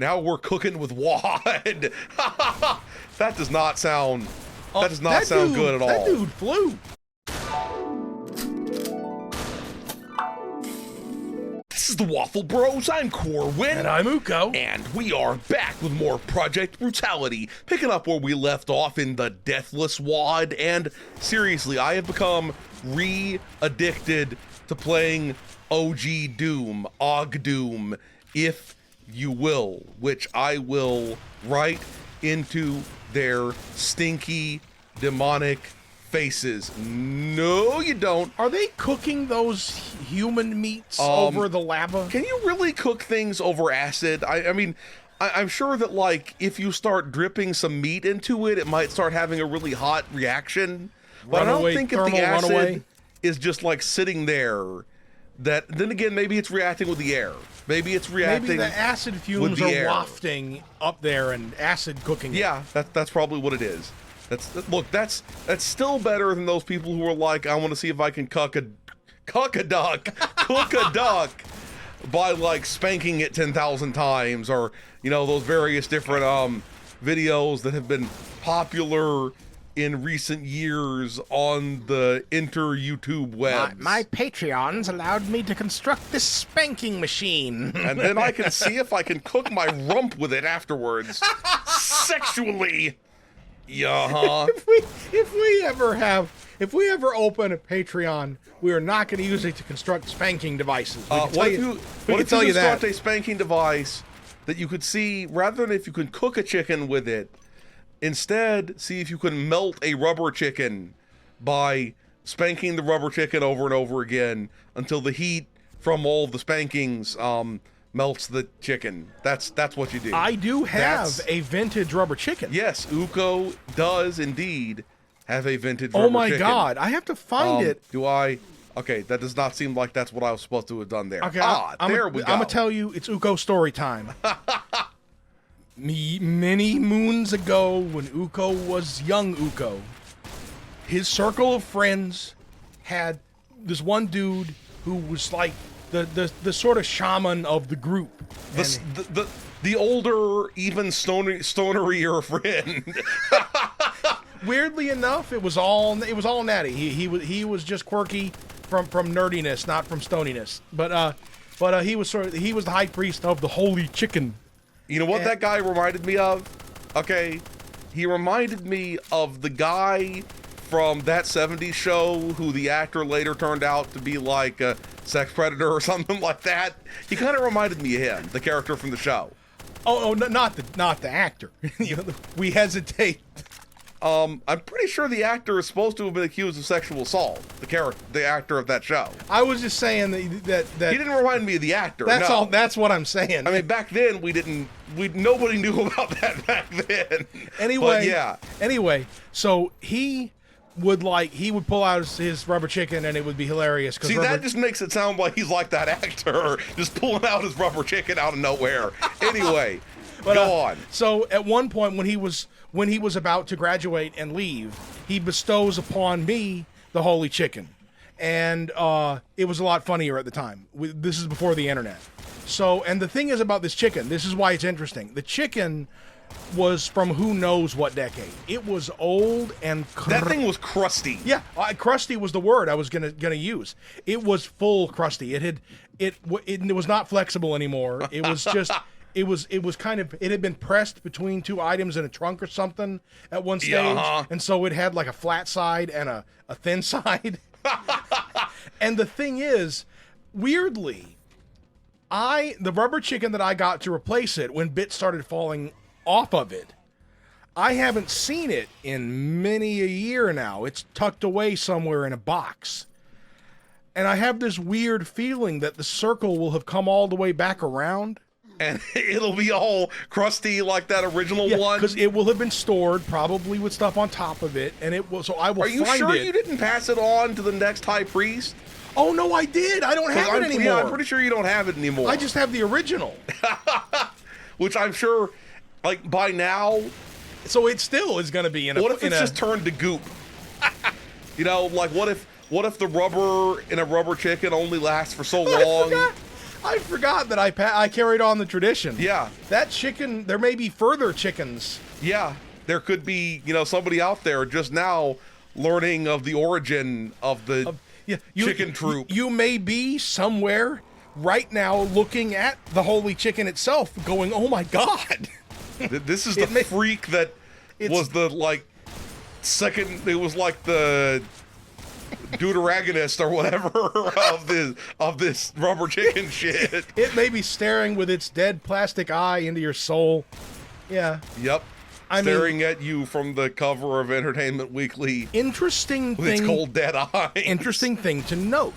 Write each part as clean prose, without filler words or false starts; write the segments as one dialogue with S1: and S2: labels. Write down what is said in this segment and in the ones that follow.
S1: Now we're cooking with WAD. That does not sound. That does not sound good at all.
S2: That dude flew.
S1: This is the Waffle Bros. I'm Corwin.
S2: And I'm Uko.
S1: And we are back with more Project Brutality, picking up where we left off in the Deathless WAD. And seriously, I have become re-addicted to playing OG Doom, Og Doom, if you will, which I will right into their stinky, demonic faces. No, you don't.
S2: Are they cooking those human meats over the lava?
S1: Can you really cook things over acid? I mean, I'm sure that, like, if you start dripping some meat into it, it might start having a really hot reaction. But I don't think if the acid is just, like, sitting there, then again, maybe it's reacting with the air. Maybe it's reacting.
S2: Maybe the acid fumes are wafting up there and acid cooking.
S1: Yeah, that's probably what it is. Look, that's still better than those people who are like, I want to see if I can cook a duck by like spanking it 10,000 times, or you know, those various different videos that have been popular in recent years on the YouTube webs.
S2: My Patreons allowed me to construct this spanking machine.
S1: And then I can see if I can cook my rump with it afterwards. Sexually. Yeah.
S2: If we ever open a Patreon, we are not going to use it to construct spanking devices.
S1: What if you construct a spanking device that you could see, rather than if you can cook a chicken with it, instead, see if you can melt a rubber chicken by spanking the rubber chicken over and over again until the heat from all the spankings melts the chicken. That's what you do.
S2: I do have a vintage rubber chicken.
S1: Yes, Uko does indeed have a vintage rubber chicken.
S2: Oh my god, I have to find it.
S1: Do I? Okay, that does not seem like that's what I was supposed to have done there.
S2: Okay,
S1: there we go.
S2: I'm gonna tell you, it's Uko story time. Many moons ago, when Uko was young Uko, his circle of friends had this one dude who was like the sort of shaman of the group.
S1: The older, even stonerier friend.
S2: Weirdly enough, it was all natty. He was just quirky from nerdiness, not from stoniness. But he was the high priest of the holy chicken.
S1: You know what that guy reminded me of? Okay, he reminded me of the guy from that 70s show who the actor later turned out to be like a sex predator or something like that. He kind of reminded me of him, the character from the show.
S2: Oh, not the actor. We hesitate.
S1: I'm pretty sure the actor is supposed to have been accused of sexual assault. The actor of that show.
S2: I was just saying that
S1: he didn't remind me of the actor.
S2: That's all. That's what I'm saying.
S1: I mean, back then nobody knew about that back then.
S2: Anyway,
S1: but yeah.
S2: Anyway, so he would pull out his rubber chicken and it would be hilarious.
S1: See, that just makes it sound like he's like that actor, just pulling out his rubber chicken out of nowhere. Anyway, go on.
S2: So at one point when he was about to graduate and leave, he bestows upon me the holy chicken. And it was a lot funnier at the time. This is before the internet. So, and the thing is about this chicken, this is why it's interesting. The chicken was from who knows what decade. It was old and
S1: that thing was crusty.
S2: Yeah, crusty was the word I was gonna use. It was full crusty. It was not flexible anymore. It was just it was kind of, it had been pressed between two items in a trunk or something at one stage, and so it had like a flat side and a thin side. And the thing is, weirdly, the rubber chicken that I got to replace it when bits started falling off of it, I haven't seen it in many a year now. It's tucked away somewhere in a box. And I have this weird feeling that the circle will have come all the way back around.
S1: And it'll be all crusty like that original one?
S2: Because it will have been stored, probably with stuff on top of it, and it will. So I will find it.
S1: Are you sure you didn't pass it on to the next high priest?
S2: Oh no, I did. I don't have it anymore.
S1: Yeah, I'm pretty sure you don't have it anymore.
S2: I just have the original,
S1: which I'm sure, like by now.
S2: So it still is going to be in a.
S1: What if it's just turned to goop? You know, like what if the rubber in a rubber chicken only lasts for so long?
S2: I forgot that I carried on the tradition.
S1: Yeah.
S2: That chicken, there may be further chickens.
S1: Yeah. There could be, somebody out there just now learning of the origin of the chicken troop.
S2: You may be somewhere right now looking at the holy chicken itself going, oh my God.
S1: This is the freak that was the, second, it was like the deuteragonist or whatever of this rubber chicken shit.
S2: It may be staring with its dead plastic eye into your soul. Yeah.
S1: Yep. Staring at you from the cover of Entertainment Weekly.
S2: Interesting
S1: with
S2: thing.
S1: Its cold dead eyes.
S2: Interesting thing to note.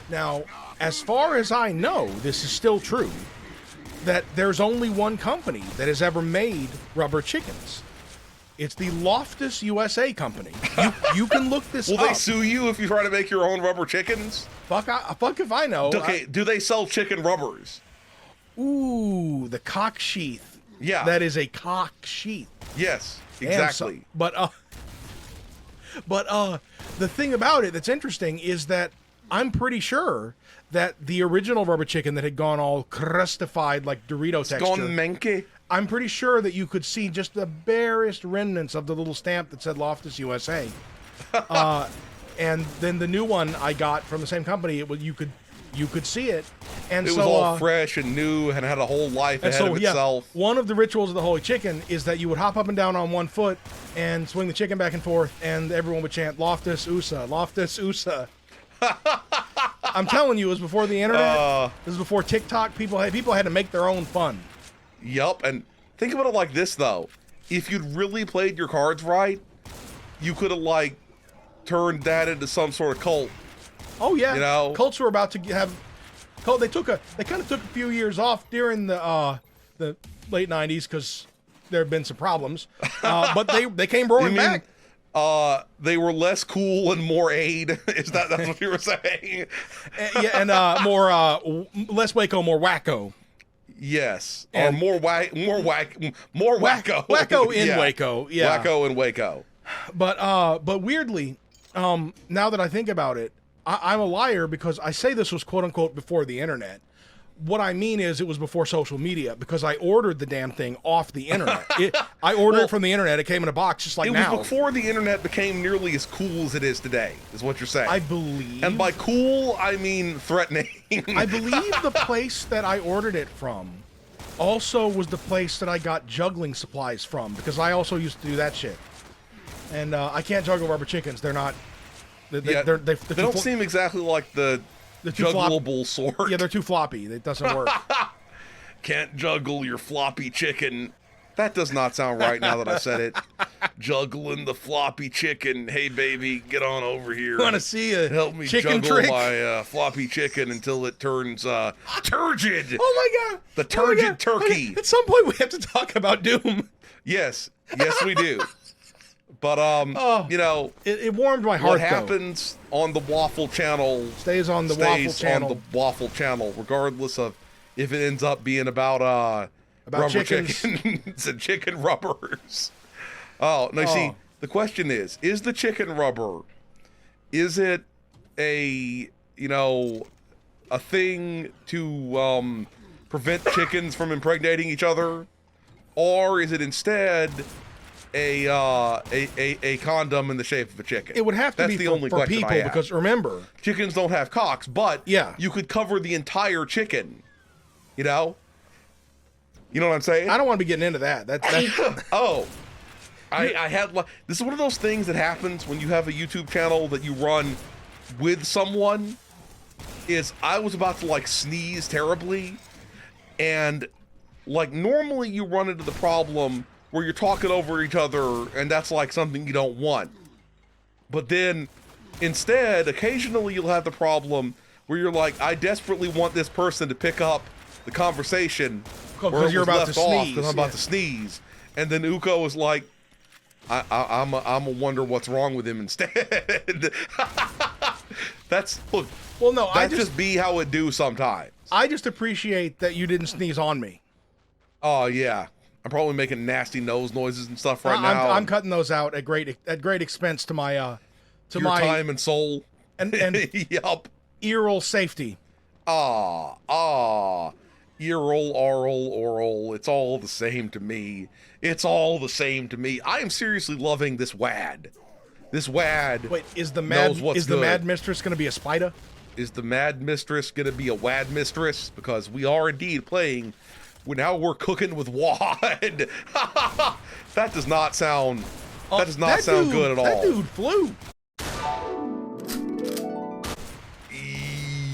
S2: Now, as far as I know, this is still true, that there's only one company that has ever made rubber chickens. It's the Loftus USA company. You can look this up.
S1: Will they sue you if you try to make your own rubber chickens?
S2: Fuck if I know.
S1: Okay, do they sell chicken rubbers?
S2: Ooh, the cock sheath.
S1: Yeah.
S2: That is a cock sheath.
S1: Yes, exactly.
S2: But the thing about it that's interesting is that I'm pretty sure that the original rubber chicken that had gone all crustified like Dorito texture.
S1: Gone menke.
S2: I'm pretty sure that you could see just the barest remnants of the little stamp that said Loftus USA. And then the new one I got from the same company, you could see it. And
S1: it was all fresh and new and had a whole life ahead of itself.
S2: One of the rituals of the Holy Chicken is that you would hop up and down on one foot and swing the chicken back and forth, and everyone would chant Loftus USA, Loftus USA. I'm telling you, it was before the internet. This was before TikTok. People had to make their own fun.
S1: Yup, and think about it like this though: if you'd really played your cards right, you could have turned that into some sort of cult.
S2: Oh yeah, cults were about to have. They kind of took a few years off during the late '90s because there have been some problems, but they came roaring back.
S1: They were less cool and more aid. That's what you were saying?
S2: And less Waco, more wacko.
S1: Yes, and or more wacko.
S2: Wacko in Waco. Yeah,
S1: wacko in Waco.
S2: But weirdly, now that I think about it, I'm a liar because I say this was quote unquote before the internet. What I mean is it was before social media because I ordered the damn thing off the internet. I ordered it from the internet. It came in a box just like now.
S1: It was before the internet became nearly as cool as it is today, is what you're saying.
S2: I believe.
S1: And by cool, I mean threatening.
S2: I believe the place that I ordered it from also was the place that I got juggling supplies from because I also used to do that shit. And I can't juggle rubber chickens. They're not... They
S1: don't seem exactly like the juggleable sort.
S2: Yeah, they're too floppy. It doesn't work.
S1: Can't juggle your floppy chicken. That does not sound right now that I said it. Juggling the floppy chicken. Hey, baby, get on over here.
S2: Want to see a
S1: help me
S2: chicken
S1: juggle
S2: trick?
S1: my floppy chicken until it turns turgid.
S2: Oh, my God.
S1: The turgid turkey.
S2: Okay. At some point, we have to talk about Doom.
S1: Yes, we do. But,
S2: it warmed my heart,
S1: what happens on the Waffle Channel
S2: stays on the
S1: Waffle Channel, regardless of if it ends up being about rubber chickens and chicken rubbers. Oh, no, see, the question is the chicken rubber, is it a thing to prevent chickens from impregnating each other? Or is it instead a condom in the shape of a chicken?
S2: It would have to be for people because remember,
S1: chickens don't have cocks, but
S2: yeah,
S1: you could cover the entire chicken. You know what I'm saying?
S2: I don't want to be getting into that.
S1: I had this is one of those things that happens when you have a YouTube channel that you run with someone. Is I was about to sneeze terribly, and normally you run into the problem where you're talking over each other, and that's something you don't want. But then, instead, occasionally you'll have the problem where you're I desperately want this person to pick up the conversation
S2: because you're about to sneeze.
S1: Because I'm about to sneeze, and then Uko is I'm a wonder what's wrong with him instead. That's just be how it do sometimes.
S2: I just appreciate that you didn't sneeze on me.
S1: Oh yeah. I'm probably making nasty nose noises and stuff right now.
S2: I'm cutting those out at great expense to my
S1: time and soul
S2: and
S1: yup.
S2: ear roll safety.
S1: Earl, oral, it's all the same to me. It's all the same to me. I am seriously loving this WAD. This WAD.
S2: Wait, is the
S1: knows what's
S2: the
S1: good.
S2: Mad Mistress going to be a spider?
S1: Is the Mad Mistress going to be a WAD Mistress? Because we are indeed playing. Now we're cooking with WAD. That does not sound. That does not sound good at all.
S2: That dude flew.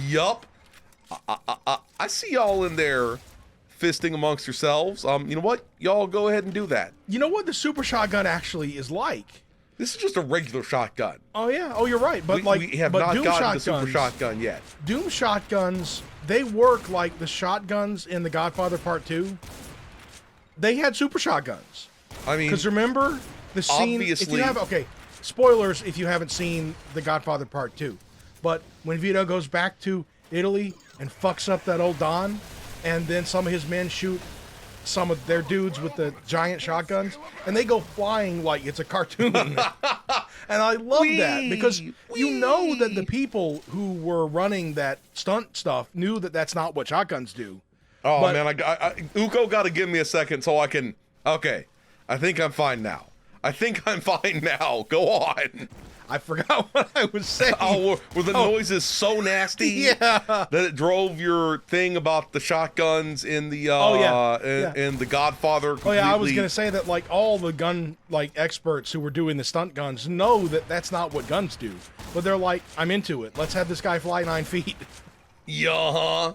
S1: Yup. I see y'all in there fisting amongst yourselves. You know what? Y'all go ahead and do that.
S2: You know what the super shotgun actually is like?
S1: This is just a regular shotgun.
S2: Oh yeah. Oh, you're right. But
S1: we have not
S2: Doom
S1: gotten
S2: shotguns,
S1: the super shotgun yet.
S2: Doom shotguns, they work like the shotguns in The Godfather Part 2. They had super shotguns.
S1: I mean,
S2: because remember the scene.
S1: obviously,
S2: if you have, okay, spoilers if you haven't seen The Godfather Part 2. But when Vito goes back to Italy and fucks up that old Don, and then some of his men shoot some of their dudes with the giant shotguns, and they go flying like it's a cartoon. And I love that because you know that the people who were running that stunt stuff knew that that's not what shotguns do.
S1: Oh, but, man, Uko got to give me a second so I can. Okay, I think I'm fine now. Go on.
S2: I forgot what I was saying.
S1: Oh, were the noises so nasty?
S2: Yeah.
S1: That it drove your thing about the shotguns in the in the Godfather completely.
S2: Oh yeah, I was gonna say that like all the gun experts who were doing the stunt guns know that that's not what guns do, but they're like, I'm into it. Let's have this guy fly 9 feet.
S1: Yeah.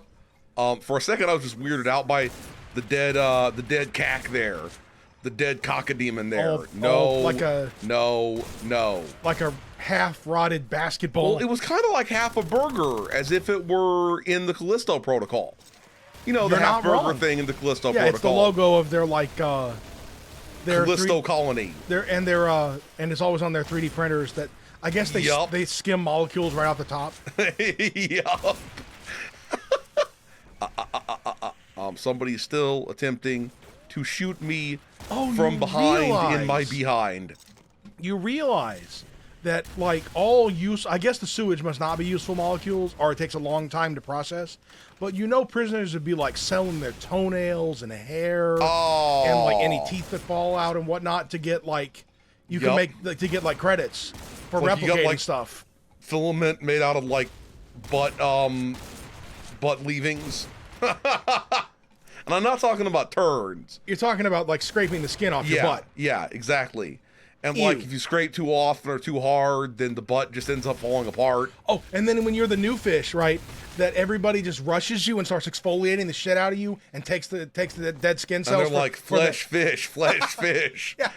S1: For a second, I was just weirded out by the dead cac there. The dead cacodemon there. No.
S2: Like a half-rotted basketball.
S1: Well, it was kind of like half a burger, as if it were in the Callisto Protocol. You know, the half burger thing in the Callisto Protocol.
S2: Yeah, it's the logo of their their
S1: Callisto colony.
S2: And it's always on their 3D printers that I guess they skim molecules right off the top.
S1: Yup. Somebody's still attempting to shoot me from behind in my behind.
S2: You realize that I guess the sewage must not be useful molecules, or it takes a long time to process. But you know, prisoners would be like selling their toenails and hair and like any teeth that fall out and whatnot to get you can make to get credits for replicating stuff.
S1: Filament made out of butt leavings. And I'm not talking about turds.
S2: You're talking about scraping the skin off your butt.
S1: Yeah, exactly. And if you scrape too often or too hard, then the butt just ends up falling apart.
S2: Oh, and then when you're the new fish, right, that everybody just rushes you and starts exfoliating the shit out of you and takes the dead skin cells.
S1: And they're like, flesh, fish. Yeah.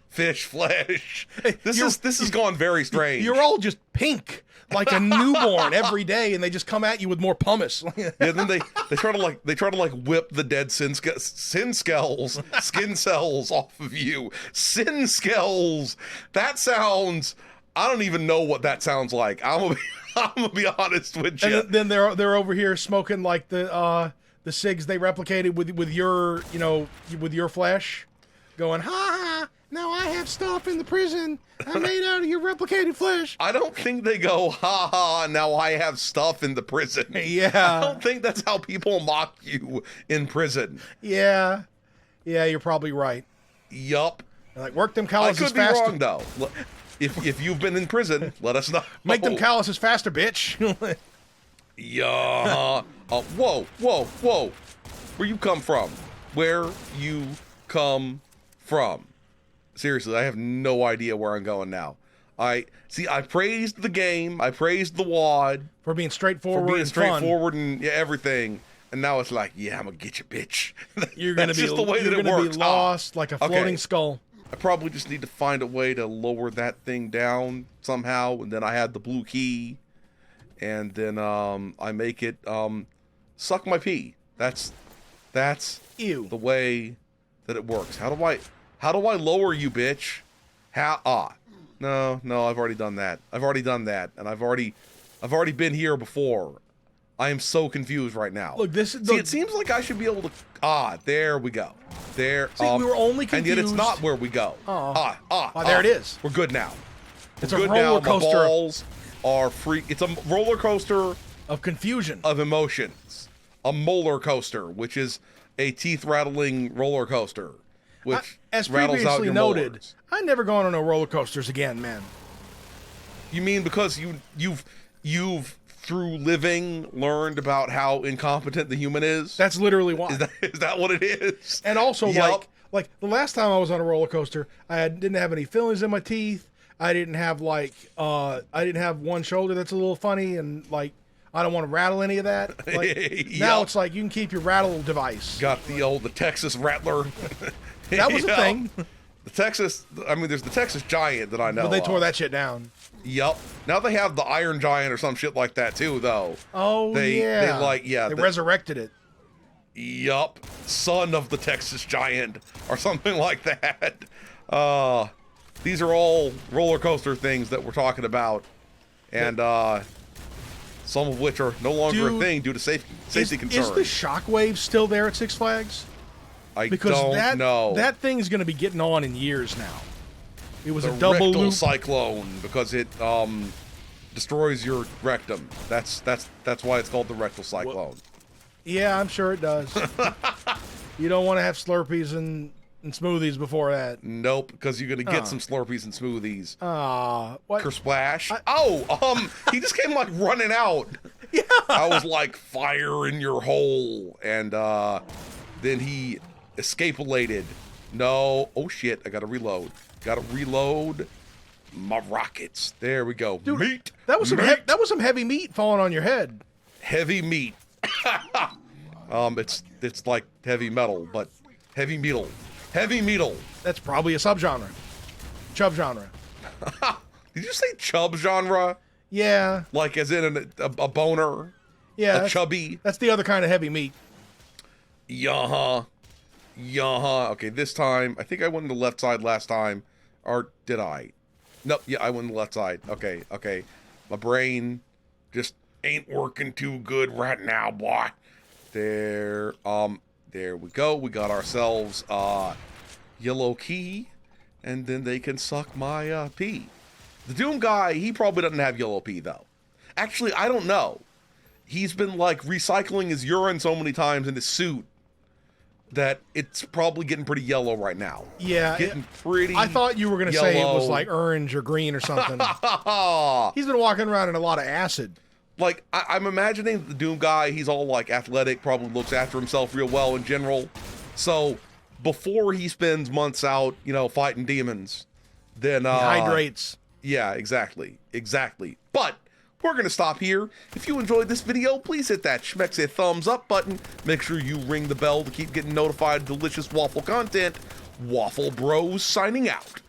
S1: Fish, flesh. This has gone very strange.
S2: You're all just pink. Like a newborn every day, and they just come at you with more pumice.
S1: Yeah, then they try to whip the dead skin cells off of you. Sin skells. That sounds. I don't even know what that sounds like. I'm gonna be honest with you.
S2: And then they're over here smoking the cigs they replicated with your flesh, going ha. Now I have stuff in the prison I made out of your replicated flesh.
S1: I don't think they go, ha ha, now I have stuff in the prison.
S2: Yeah.
S1: I don't think that's how people mock you in prison.
S2: Yeah. Yeah, you're probably right.
S1: Yup.
S2: Work them calluses faster.
S1: I could be wrong, though. If you've been in prison, let us know.
S2: Make them calluses faster, bitch.
S1: Yeah. Whoa. Where you come from? Seriously, I have no idea where I'm going now. I praised the game. I praised the WAD.
S2: For being straightforward
S1: and everything. And now it's like, yeah, I'm going to get you, bitch.
S2: You're going to be, be lost like a floating skull.
S1: I probably just need to find a way to lower that thing down somehow. And then I had the blue key. And then I make it suck my pee. That's
S2: Ew.
S1: The way that it works. How do I lower you, bitch? No, I've already done that. And I've already been here before. I am so confused right now.
S2: Look,
S1: it seems like I should be able to. There we go. There.
S2: See, we were only confused.
S1: And yet it's not where we go.
S2: There it is.
S1: We're good now.
S2: It's a roller coaster.
S1: My balls are free. It's a roller coaster
S2: of confusion.
S1: of emotions. A molar coaster, which is a teeth-rattling roller coaster, which
S2: As
S1: rattles out
S2: previously
S1: your
S2: noted,
S1: molars.
S2: I've never gone on no roller coasters again, man.
S1: You mean because you've through living learned about how incompetent the human is?
S2: That's literally why.
S1: Is that what it is?
S2: And also,
S1: Yup.
S2: like the last time I was on a roller coaster, didn't have any fillings in my teeth. I didn't have I didn't have one shoulder that's a little funny, and like I don't want to rattle any of that. Like, now
S1: Yup.
S2: it's like you can keep your rattle device.
S1: Got the Texas Rattler.
S2: That was a
S1: Yup.
S2: thing,
S1: The Texas, I mean, there's the Texas Giant that I know.
S2: but they tore
S1: of.
S2: that shit down.
S1: Yup. Now they have the Iron Giant or some shit like that too, though.
S2: Oh
S1: They
S2: they resurrected it.
S1: Yup. Son of the Texas Giant or something like that. These are all roller coaster things that we're talking about, and some of which are no longer a thing due to safety concerns.
S2: Is the Shockwave still there at Six Flags?
S1: I
S2: Because
S1: don't know.
S2: that thing's going to be getting on in years now. It was
S1: the
S2: a double
S1: rectal
S2: loop.
S1: cyclone because it destroys your rectum. That's why it's called the rectal cyclone.
S2: Yeah, I'm sure it does. You don't want to have Slurpees and smoothies before that.
S1: Nope, because you're gonna get some Slurpees and smoothies.
S2: What?
S1: Kersplash. He just came like running out.
S2: Yeah.
S1: I was like, fire in your hole, and then he escapulated. No, oh shit! I gotta reload. Gotta reload my rockets. There we go.
S2: Dude,
S1: meat.
S2: That was some heavy meat falling on your head.
S1: Heavy meat. It's like heavy metal, but heavy metal. Heavy metal.
S2: That's probably a subgenre. Chub genre.
S1: Did you say chub genre?
S2: Yeah.
S1: Like as in a boner?
S2: Yeah.
S1: A chubby?
S2: That's the other kind of heavy meat.
S1: Yeah. Okay, this time, I think I went on the left side last time. Or did I? Nope, yeah, I went on the left side. Okay. My brain just ain't working too good right now, boy. There we go. We got ourselves yellow key, and then they can suck my pee. The Doom guy, he probably doesn't have yellow pee though. Actually, I don't know. He's been like recycling his urine so many times in his suit that it's probably getting pretty yellow right now.
S2: Yeah.
S1: Getting pretty
S2: I thought you were going to say it was like orange or green or something. He's been walking around in a lot of acid.
S1: Like, I'm imagining the Doom guy, he's all like athletic, probably looks after himself real well in general. So before he spends months out, fighting demons, then
S2: He hydrates.
S1: Yeah, exactly. But we're going to stop here. If you enjoyed this video, please hit that schmexy thumbs up button. Make sure you ring the bell to keep getting notified of delicious waffle content. Waffle Bros signing out.